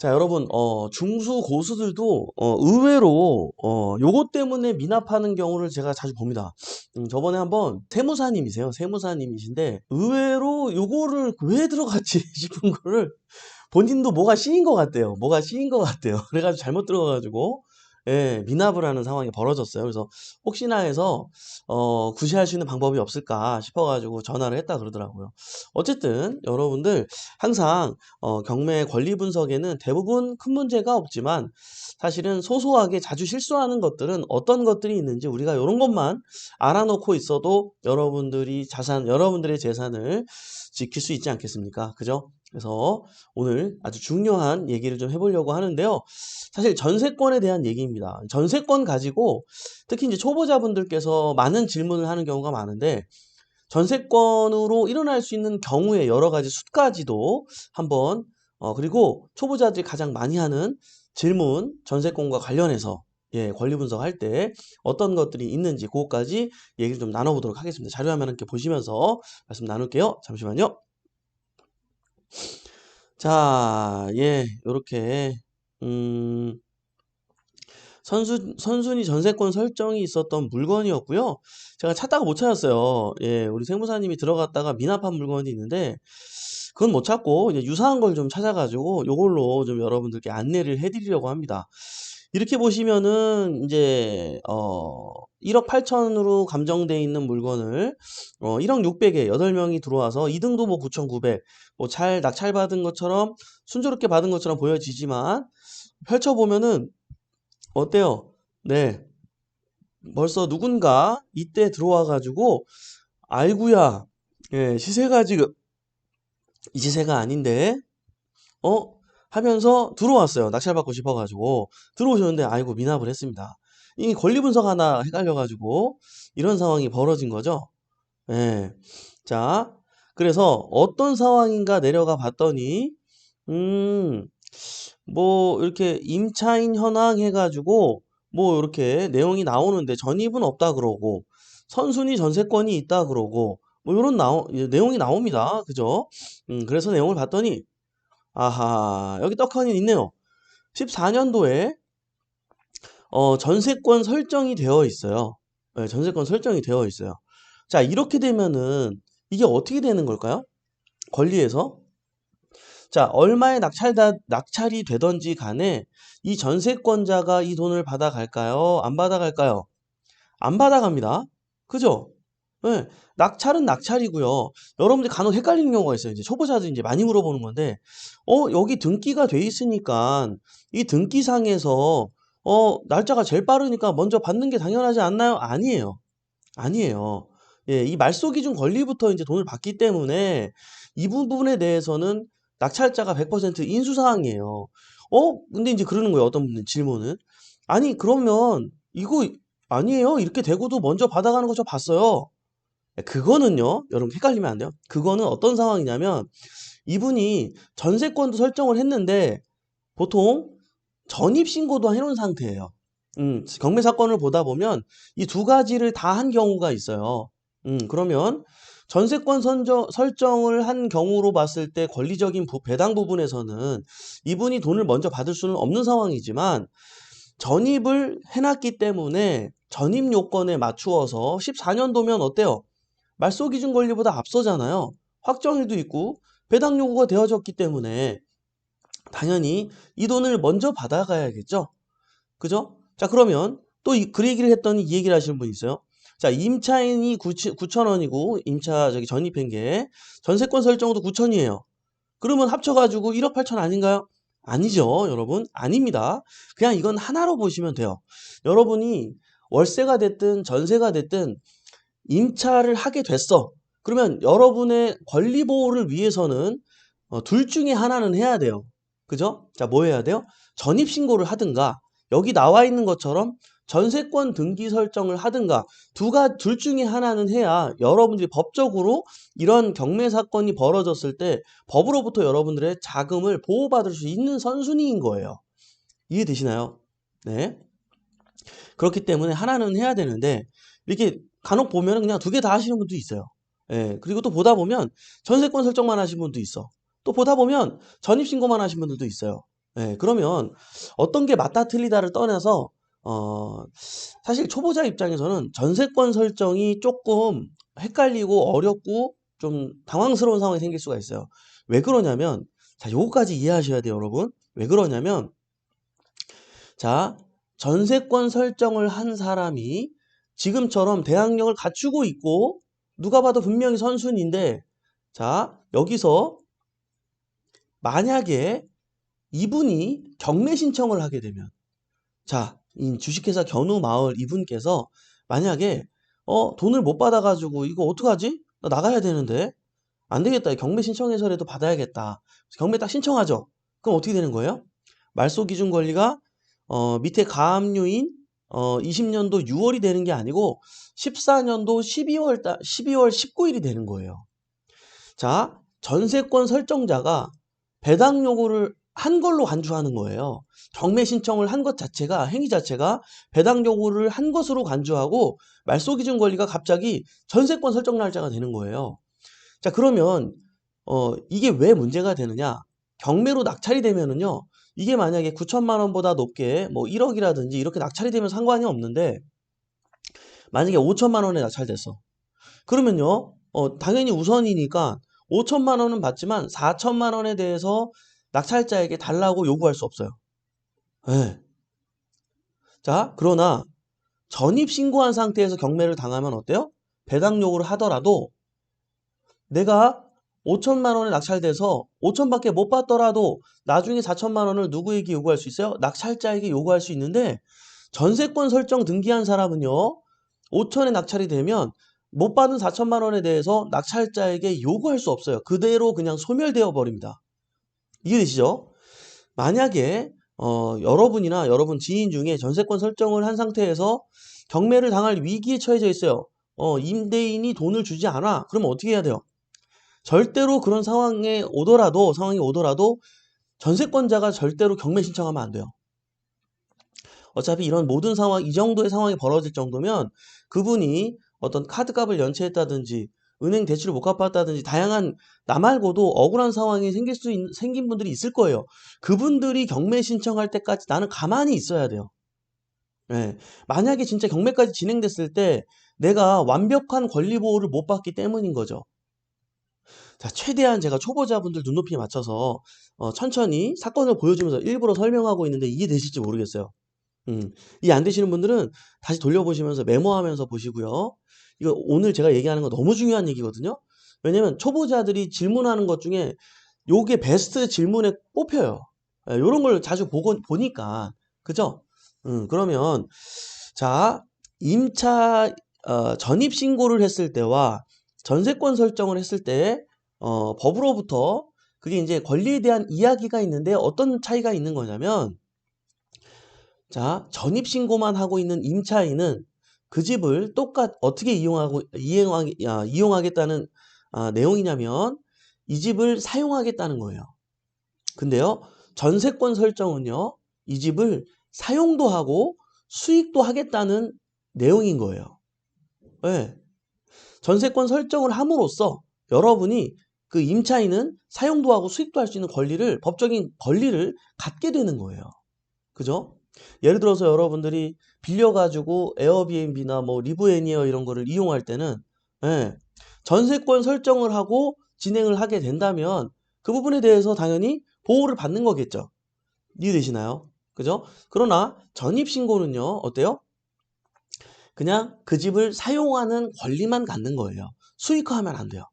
자, 여러분, 중수 고수들도, 의외로, 요것 때문에 미납하는 경우를 제가 자주 봅니다. 저번에 한번 세무사님이세요. 세무사님이신데, 의외로 요거를 왜 들어갔지 싶은 거를 본인도 뭐가 씌인 것 같대요. 뭐가 씌인 것 같대요. 그래가지고 잘못 들어가가지고, 예, 미납을 하는 상황이 벌어졌어요. 그래서 혹시나 해서, 구시할 수 있는 방법이 없을까 싶어가지고 전화를 했다 그러더라고요. 어쨌든, 여러분들, 항상, 경매 권리 분석에는 대부분 큰 문제가 없지만, 사실은 소소하게 자주 실수하는 것들은 어떤 것들이 있는지 우리가 이런 것만 알아놓고 있어도 여러분들의 재산을 지킬 수 있지 않겠습니까? 그죠? 그래서 오늘 아주 중요한 얘기를 좀 해보려고 하는데요. 사실 전세권에 대한 얘기입니다. 전세권 가지고 특히 이제 초보자분들께서 많은 질문을 하는 경우가 많은데 전세권으로 일어날 수 있는 경우의 여러 가지 수까지도 한번 그리고 초보자들이 가장 많이 하는 질문 전세권과 관련해서 예, 권리 분석할 때 어떤 것들이 있는지 그것까지 얘기를 좀 나눠보도록 하겠습니다. 자료 화면 함께 보시면서 말씀 나눌게요. 잠시만요. 자, 예, 요렇게, 선순위 전세권 설정이 있었던 물건이었고요. 제가 찾다가 못 찾았어요. 예, 우리 세무사님이 들어갔다가 미납한 물건이 있는데, 그건 못 찾고, 이제 유사한 걸 좀 찾아가지고, 요걸로 좀 여러분들께 안내를 해드리려고 합니다. 이렇게 보시면은, 이제, 1억 8천으로 감정돼 있는 물건을, 1억 6백에 8명이 들어와서 2등도 뭐 9,900, 뭐 낙찰 받은 것처럼, 순조롭게 받은 것처럼 보여지지만, 펼쳐보면은, 어때요? 네. 벌써 누군가 이때 들어와가지고, 아이구야, 예, 시세가 지금 이 시세가 아닌데, 어? 하면서 들어왔어요. 낙찰받고 싶어가지고. 들어오셨는데, 아이고, 미납을 했습니다. 이 권리 분석 하나 헷갈려가지고, 이런 상황이 벌어진 거죠. 예. 자, 그래서 어떤 상황인가 내려가 봤더니, 음, 뭐 이렇게 임차인 현황 해가지고 뭐 이렇게 내용이 나오는데 전입은 없다 그러고 선순위 전세권이 있다 그러고 뭐 이런 내용이 나옵니다. 그죠? 그래서 내용을 봤더니 아하 여기 떡하니 있네요. 14년도에 전세권 설정이 되어 있어요. 네, 전세권 설정이 되어 있어요. 자 이렇게 되면은 이게 어떻게 되는 걸까요? 권리에서 자, 얼마에 낙찰이 되던지 간에 이 전세권자가 이 돈을 받아갈까요? 안 받아갈까요? 안 받아갑니다. 그죠? 네, 낙찰은 낙찰이고요. 여러분들 간혹 헷갈리는 경우가 있어요. 이제 초보자들이 이제 많이 물어보는 건데, 여기 등기가 돼 있으니까 이 등기상에서 날짜가 제일 빠르니까 먼저 받는 게 당연하지 않나요? 아니에요. 아니에요. 예, 이 말소기준 권리부터 이제 돈을 받기 때문에 이 부분에 대해서는 낙찰자가 100% 인수사항이에요. 근데 이제 그러는 거예요. 어떤 분들 질문은. 아니, 그러면 이거 아니에요. 이렇게 되고도 먼저 받아가는 거 저 봤어요. 예, 그거는요. 여러분 헷갈리면 안 돼요. 그거는 어떤 상황이냐면 이분이 전세권도 설정을 했는데 보통 전입신고도 해놓은 상태예요. 경매 사건을 보다 보면 이 두 가지를 다 한 경우가 있어요. 그러면 전세권 설정을 한 경우로 봤을 때 권리적인 배당 부분에서는 이분이 돈을 먼저 받을 수는 없는 상황이지만 전입을 해놨기 때문에 전입 요건에 맞추어서 14년도면 어때요? 말소기준 권리보다 앞서잖아요. 확정일도 있고 배당 요구가 되어졌기 때문에 당연히 이 돈을 먼저 받아가야겠죠. 그죠? 자, 그러면 또 그 얘기를 했더니 이 얘기를 하시는 분이 있어요. 자, 임차인이 9,000원이고, 전입한 게, 전세권 설정도 9,000이에요. 그러면 합쳐가지고 1억 8천 아닌가요? 아니죠, 여러분. 아닙니다. 그냥 이건 하나로 보시면 돼요. 여러분이 월세가 됐든 전세가 됐든 임차를 하게 됐어. 그러면 여러분의 권리 보호를 위해서는 둘 중에 하나는 해야 돼요. 그죠? 자, 뭐 해야 돼요? 전입신고를 하든가, 여기 나와 있는 것처럼 전세권 등기 설정을 하든가, 둘 중에 하나는 해야 여러분들이 법적으로 이런 경매 사건이 벌어졌을 때 법으로부터 여러분들의 자금을 보호받을 수 있는 선순위인 거예요. 이해되시나요? 네. 그렇기 때문에 하나는 해야 되는데, 이렇게 간혹 보면 그냥 두 개 다 하시는 분도 있어요. 예, 그리고 또 보다 보면 전세권 설정만 하신 분도 있어. 또 보다 보면 전입신고만 하신 분들도 있어요. 예, 그러면 어떤 게 맞다 틀리다를 떠나서 사실 초보자 입장에서는 전세권 설정이 조금 헷갈리고 어렵고 좀 당황스러운 상황이 생길 수가 있어요. 왜 그러냐면 자, 요거까지 이해하셔야 돼요, 여러분. 왜 그러냐면 자, 전세권 설정을 한 사람이 지금처럼 대항력을 갖추고 있고 누가 봐도 분명히 선순위인데 자, 여기서 만약에 이분이 경매 신청을 하게 되면 자, 이 주식회사 견우마을 이분께서 만약에 돈을 못 받아가지고 이거 어떡하지? 나 나가야 되는데 안 되겠다. 경매 신청해서라도 받아야겠다. 경매 딱 신청하죠. 그럼 어떻게 되는 거예요? 말소 기준 권리가 밑에 가압류인 20년도 6월이 되는 게 아니고 14년도 12월 19일이 되는 거예요. 자, 전세권 설정자가 배당 요구를 한 걸로 간주하는 거예요. 경매 신청을 한 것 자체가 행위 자체가 배당 요구를 한 것으로 간주하고 말소 기준 권리가 갑자기 전세권 설정 날짜가 되는 거예요. 자, 그러면 이게 왜 문제가 되느냐? 경매로 낙찰이 되면은요. 이게 만약에 9천만 원보다 높게 뭐 1억이라든지 이렇게 낙찰이 되면 상관이 없는데 만약에 5천만 원에 낙찰됐어. 그러면요. 당연히 우선이니까 5천만 원은 받지만 4천만 원에 대해서 낙찰자에게 달라고 요구할 수 없어요. 예. 자, 그러나 전입 신고한 상태에서 경매를 당하면 어때요? 배당 요구를 하더라도 내가 5천만 원에 낙찰돼서 5천밖에 못 받더라도 나중에 4천만 원을 누구에게 요구할 수 있어요? 낙찰자에게 요구할 수 있는데 전세권 설정 등기한 사람은요. 5천에 낙찰이 되면 못 받은 4천만 원에 대해서 낙찰자에게 요구할 수 없어요. 그대로 그냥 소멸되어 버립니다. 이해되시죠? 만약에 여러분이나 여러분 지인 중에 전세권 설정을 한 상태에서 경매를 당할 위기에 처해져 있어요. 임대인이 돈을 주지 않아. 그러면 어떻게 해야 돼요? 절대로 그런 상황이 오더라도 전세권자가 절대로 경매 신청하면 안 돼요. 어차피 이런 모든 상황, 이 정도의 상황이 벌어질 정도면 그분이 어떤 카드값을 연체했다든지 은행 대출을 못 갚았다든지 다양한 나 말고도 억울한 상황이 생긴 분들이 있을 거예요. 그분들이 경매 신청할 때까지 나는 가만히 있어야 돼요. 예. 만약에 진짜 경매까지 진행됐을 때 내가 완벽한 권리 보호를 못 받기 때문인 거죠. 자, 최대한 제가 초보자분들 눈높이에 맞춰서 천천히 사건을 보여주면서 일부러 설명하고 있는데 이해되실지 모르겠어요. 이해 안 되시는 분들은 다시 돌려보시면서 메모하면서 보시고요. 이거 오늘 제가 얘기하는 거 너무 중요한 얘기거든요. 왜냐면 초보자들이 질문하는 것 중에 요게 베스트 질문에 뽑혀요. 요런 걸 자주 보니까. 그죠? 그러면 자, 임차 전입 신고를 했을 때와 전세권 설정을 했을 때 법으로부터 그게 이제 권리에 대한 이야기가 있는데 어떤 차이가 있는 거냐면 자, 전입신고만 하고 있는 임차인은 그 집을 어떻게 이용하겠다는 내용이냐면 이 집을 사용하겠다는 거예요. 근데요, 전세권 설정은요, 이 집을 사용도 하고 수익도 하겠다는 내용인 거예요. 네. 전세권 설정을 함으로써 여러분이 그 임차인은 사용도 하고 수익도 할 수 있는 법적인 권리를 갖게 되는 거예요. 그죠? 예를 들어서 여러분들이 빌려가지고 에어비앤비나 뭐 리브애니어 이런 거를 이용할 때는 예, 전세권 설정을 하고 진행을 하게 된다면 그 부분에 대해서 당연히 보호를 받는 거겠죠. 이해되시나요? 그죠? 그러나 전입신고는요, 어때요? 그냥 그 집을 사용하는 권리만 갖는 거예요. 수익화하면 안 돼요.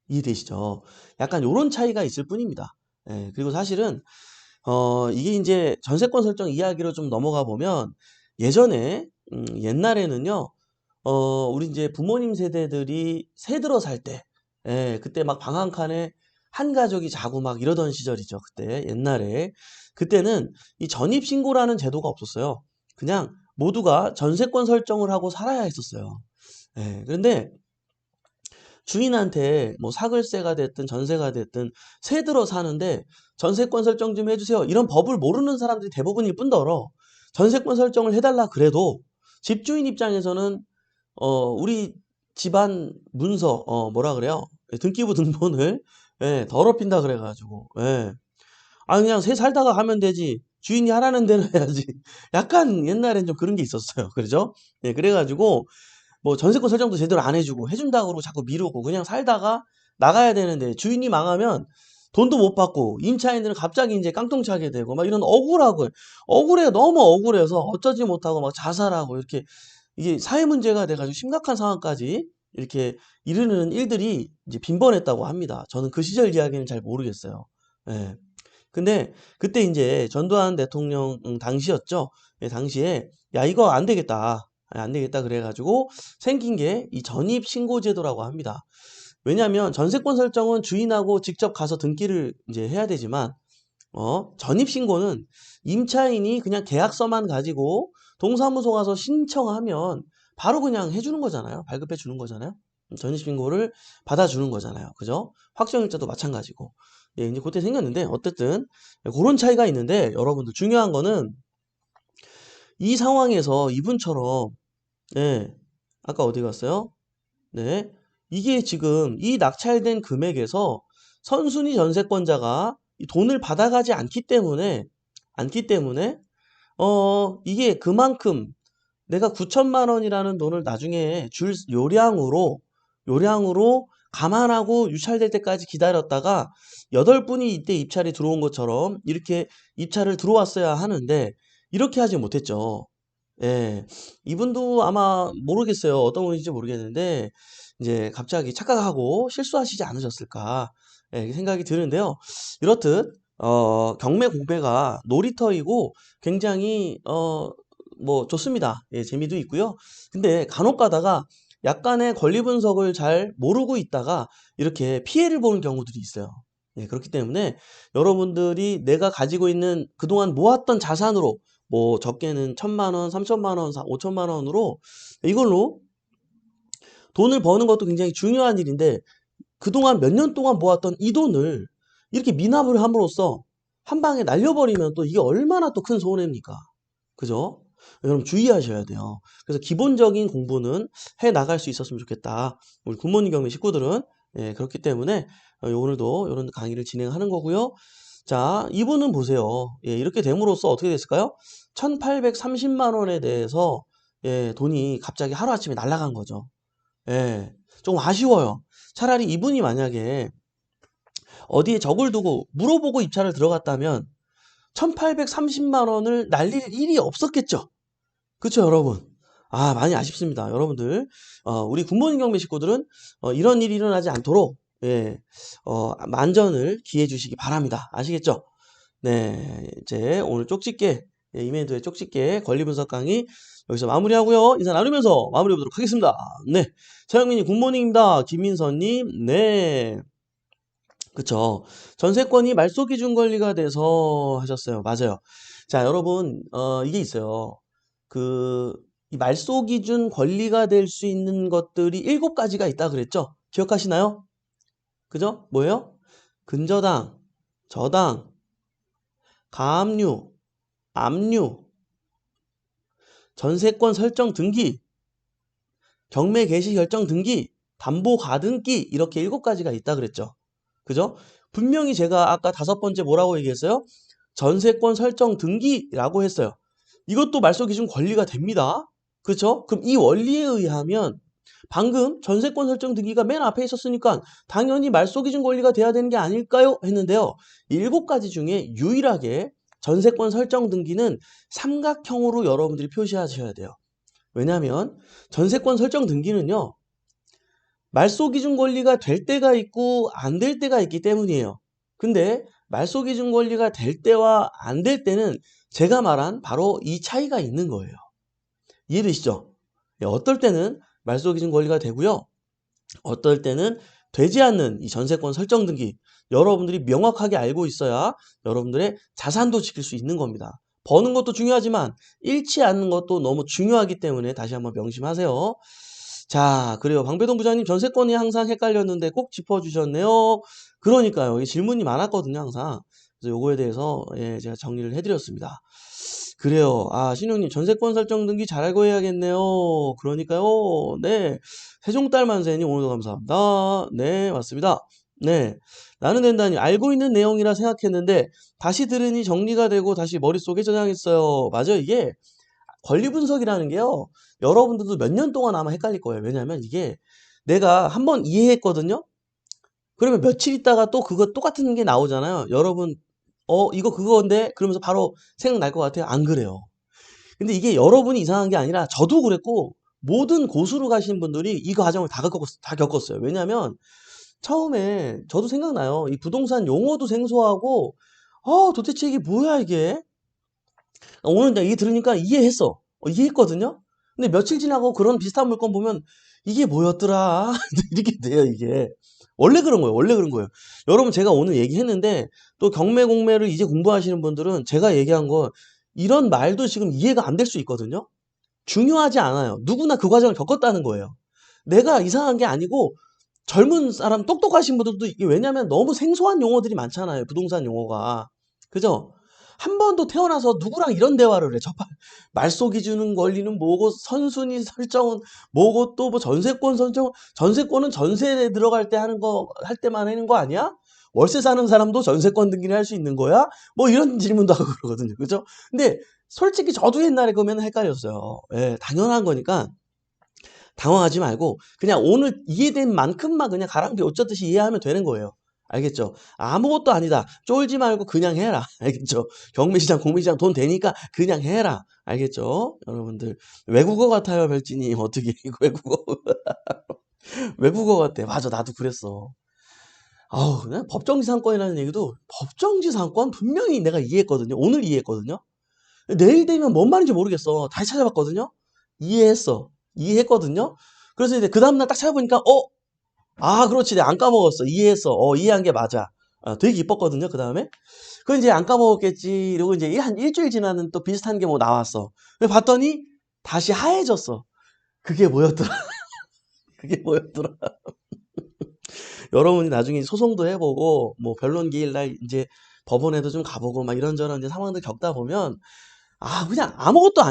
이해되시죠? 약간 요런 차이가 있을 뿐입니다. 예, 그리고 사실은 이게 이제 전세권 설정 이야기로 좀 넘어가 보면 예전에 옛날에는요. 우리 이제 부모님 세대들이 새 들어 살 때, 예, 그때 막 방 한 칸에 한 가족이 자고 막 이러던 시절이죠. 그때 옛날에 그때는 이 전입신고라는 제도가 없었어요. 그냥 모두가 전세권 설정을 하고 살아야 했었어요. 예, 그런데 주인한테 뭐 사글세가 됐든 전세가 됐든 새 들어 사는데 전세권 설정 좀 해주세요. 이런 법을 모르는 사람들이 대부분일 뿐더러 전세권 설정을 해달라 그래도 집주인 입장에서는 우리 집안 문서 뭐라 그래요? 등기부 등본을 예, 더럽힌다 그래가지고 예. 아, 그냥 새 살다가 가면 되지. 주인이 하라는 대로 해야지. 약간 옛날엔 좀 그런 게 있었어요. 그러죠? 예, 그래가지고, 뭐 전세권 설정도 제대로 안 해주고, 해준다고 그러고 자꾸 미루고, 그냥 살다가 나가야 되는데, 주인이 망하면 돈도 못 받고, 임차인들은 갑자기 이제 깡통 차게 되고, 막 이런 억울해, 너무 억울해서 어쩌지 못하고 막 자살하고, 이렇게, 이게 사회 문제가 돼가지고 심각한 상황까지 이렇게 이르는 일들이 이제 빈번했다고 합니다. 저는 그 시절 이야기는 잘 모르겠어요. 예. 근데 그때 이제 전두환 대통령 당시였죠. 예, 당시에 야 이거 안 되겠다. 안 되겠다 그래가지고 생긴 게 이 전입신고제도라고 합니다. 왜냐하면 전세권 설정은 주인하고 직접 가서 등기를 이제 해야 되지만 전입신고는 임차인이 그냥 계약서만 가지고 동사무소 가서 신청하면 바로 그냥 해주는 거잖아요. 발급해 주는 거잖아요. 전입신고를 받아주는 거잖아요. 그죠? 확정일자도 마찬가지고. 예, 이제 그때 생겼는데, 어쨌든, 그런 차이가 있는데, 여러분들 중요한 거는 이 상황에서 이분처럼, 예, 아까 어디 갔어요? 네. 이게 지금 이 낙찰된 금액에서 선순위 전세권자가 이 돈을 받아가지 않기 때문에, 이게 그만큼 내가 9천만 원이라는 돈을 나중에 줄 요량으로 감안하고 유찰될 때까지 기다렸다가 8분이 이때 입찰이 들어온 것처럼 이렇게 입찰을 들어왔어야 하는데 이렇게 하지 못했죠. 예. 이분도 아마 모르겠어요. 어떤 분인지 모르겠는데 이제 갑자기 착각하고 실수하시지 않으셨을까 예, 생각이 드는데요. 이렇듯 경매 공매가 놀이터이고 굉장히 뭐 좋습니다. 예, 재미도 있고요. 근데 간혹 가다가 약간의 권리 분석을 잘 모르고 있다가 이렇게 피해를 보는 경우들이 있어요. 예, 그렇기 때문에 여러분들이 내가 가지고 있는 그동안 모았던 자산으로 뭐 적게는 1,000만 원, 3천만 원, 5천만 원으로 이걸로 돈을 버는 것도 굉장히 중요한 일인데 그동안 몇 년 동안 모았던 이 돈을 이렇게 미납을 함으로써 한 방에 날려버리면 또 이게 얼마나 또 큰 손해입니까? 그죠? 여러분 주의하셔야 돼요. 그래서 기본적인 공부는 해 나갈 수 있었으면 좋겠다. 우리 굿모닝 경매 식구들은 예, 그렇기 때문에 오늘도 이런 강의를 진행하는 거고요. 자, 이분은 보세요. 예, 이렇게 됨으로써 어떻게 됐을까요? 1,830만 원에 대해서 예, 돈이 갑자기 하루아침에 날아간 거죠. 예, 좀 아쉬워요. 차라리 이분이 만약에 어디에 적을 두고 물어보고 입찰을 들어갔다면 1,830만 원을 날릴 일이 없었겠죠. 그쵸, 여러분? 아, 많이 아쉽습니다. 여러분들, 우리 굿모닝 경매 식구들은 이런 일이 일어나지 않도록 예, 만전을 기해 주시기 바랍니다. 아시겠죠? 네, 이제 오늘 쪽집게 예, 이멘트의 쪽집게 권리 분석 강의 여기서 마무리하고요. 인사 나누면서 마무리해 보도록 하겠습니다. 네, 차영민님 굿모닝입니다. 김민선님, 네. 그쵸. 전세권이 말소기준 권리가 돼서 하셨어요. 맞아요. 자, 여러분, 이게 있어요. 이 말소기준 권리가 될 수 있는 것들이 7가지가 있다 그랬죠? 기억하시나요? 그죠? 뭐예요? 근저당, 저당, 가압류, 압류, 전세권 설정 등기, 경매 개시 결정 등기, 담보 가등기 이렇게 7가지가 있다 그랬죠? 그죠? 분명히 제가 아까 5번째 뭐라고 얘기했어요? 전세권 설정 등기라고 했어요. 이것도 말소기준 권리가 됩니다. 그렇죠? 그럼 이 원리에 의하면 방금 전세권 설정 등기가 맨 앞에 있었으니까 당연히 말소기준 권리가 돼야 되는 게 아닐까요? 했는데요. 7가지 중에 유일하게 전세권 설정 등기는 삼각형으로 여러분들이 표시하셔야 돼요. 왜냐하면 전세권 설정 등기는요. 말소기준 권리가 될 때가 있고 안 될 때가 있기 때문이에요. 근데 말소기준 권리가 될 때와 안 될 때는 제가 말한 바로 이 차이가 있는 거예요. 이해되시죠? 예, 어떨 때는 말소기준 권리가 되고요. 어떨 때는 되지 않는 이 전세권 설정 등기 여러분들이 명확하게 알고 있어야 여러분들의 자산도 지킬 수 있는 겁니다. 버는 것도 중요하지만 잃지 않는 것도 너무 중요하기 때문에 다시 한번 명심하세요. 자, 그래요. 방배동 부장님 전세권이 항상 헷갈렸는데 꼭 짚어주셨네요. 그러니까요. 이 질문이 많았거든요, 항상. 그래서 요거에 대해서 예, 제가 정리를 해드렸습니다. 그래요. 아, 신용님 전세권 설정 등기 잘 알고 해야겠네요. 그러니까요. 네. 세종딸 만세님 오늘도 감사합니다. 네, 맞습니다. 네. 나는 된다니 알고 있는 내용이라 생각했는데 다시 들으니 정리가 되고 다시 머릿속에 저장했어요. 맞아요. 이게 권리 분석이라는 게요. 여러분들도 몇 년 동안 아마 헷갈릴 거예요. 왜냐하면 이게 내가 한번 이해했거든요. 그러면 며칠 있다가 또 그거 똑같은 게 나오잖아요. 여러분 이거 그건데 그러면서 바로 생각날 것 같아요. 안 그래요. 근데 이게 여러분이 이상한 게 아니라 저도 그랬고 모든 고수로 가신 분들이 이 과정을 다 겪었어요. 왜냐하면 처음에 저도 생각나요. 이 부동산 용어도 생소하고 도대체 이게 뭐야 이게. 오늘 내가 얘기 들으니까 이해했어. 이해했거든요. 근데 며칠 지나고 그런 비슷한 물건 보면 이게 뭐였더라 이렇게 돼요 이게. 원래 그런 거예요. 원래 그런 거예요. 여러분 제가 오늘 얘기했는데 또 경매 공매를 이제 공부하시는 분들은 제가 얘기한 거 이런 말도 지금 이해가 안 될 수 있거든요. 중요하지 않아요. 누구나 그 과정을 겪었다는 거예요. 내가 이상한 게 아니고 젊은 사람 똑똑하신 분들도 이게 왜냐면 너무 생소한 용어들이 많잖아요. 부동산 용어가. 그죠? 한 번도 태어나서 누구랑 이런 대화를 해. 말소 기준은 권리는 뭐고 선순위 설정은 뭐고 또 뭐 전세권 설정 전세권은 전세에 들어갈 때 하는 거 할 때만 하는 거 아니야? 월세 사는 사람도 전세권 등기를 할 수 있는 거야? 뭐 이런 질문도 하고 그러거든요. 그죠? 근데 솔직히 저도 옛날에 그러면 헷갈렸어요. 예, 당연한 거니까 당황하지 말고 그냥 오늘 이해된 만큼만 그냥 가랑비 옷 젖듯이 이해하면 되는 거예요. 알겠죠? 아무것도 아니다. 쫄지 말고 그냥 해라. 알겠죠? 경매시장, 공매시장 돈 되니까 그냥 해라. 알겠죠? 여러분들 외국어 같아요, 별지님. 어떻게 외국어 외국어 같아. 맞아, 나도 그랬어. 아우, 그냥 법정지상권이라는 얘기도 법정지상권 분명히 내가 이해했거든요. 오늘 이해했거든요. 내일 되면 뭔 말인지 모르겠어. 다시 찾아봤거든요. 이해했어. 이해했거든요. 그래서 이제 그 다음날 딱 찾아보니까 그렇지. 내가 안 까먹었어. 이해했어. 이해한 게 맞아. 되게 기뻤거든요. 그 다음에. 그 이제 안 까먹었겠지. 이러고 이제 한 일주일 지나는 또 비슷한 게 뭐 나왔어. 근데 봤더니 다시 하얘졌어. 그게 뭐였더라? 그게 뭐였더라? 여러분이 나중에 소송도 해보고 뭐 변론 기일날 이제 법원에도 좀 가보고 막 이런저런 이제 상황들 겪다 보면 그냥 아무것도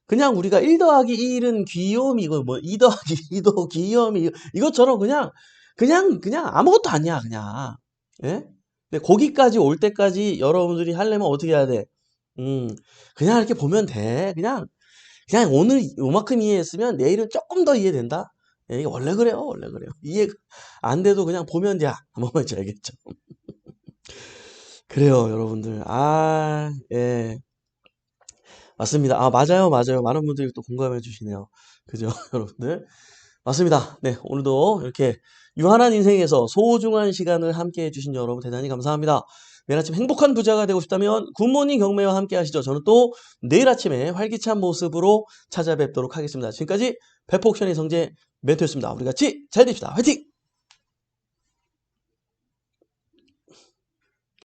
그냥 우리가 1 더하기 1은 귀요미고 뭐 2 더하기 2도 귀요미 이것처럼 그냥 아무것도 아니야 그냥. 예? 근데 거기까지 올 때까지 여러분들이 하려면 어떻게 해야 돼? 그냥 이렇게 보면 돼. 그냥 오늘 요만큼 이해했으면 내일은 조금 더 이해된다. 예, 이게 원래 그래요. 원래 그래요. 이해 안 돼도 그냥 보면 돼. 뭔지 알겠죠? 그래요, 여러분들. 예. 맞습니다. 맞아요, 맞아요. 많은 분들이 또 공감해 주시네요. 그죠, 여러분들? 맞습니다. 네, 오늘도 이렇게 유한한 인생에서 소중한 시간을 함께 해주신 여러분 대단히 감사합니다. 내일 아침 행복한 부자가 되고 싶다면 굿모닝 경매와 함께 하시죠. 저는 또 내일 아침에 활기찬 모습으로 찾아뵙도록 하겠습니다. 지금까지 배포옵션의 성재 멘토였습니다. 우리 같이 잘 됩시다. 화이팅!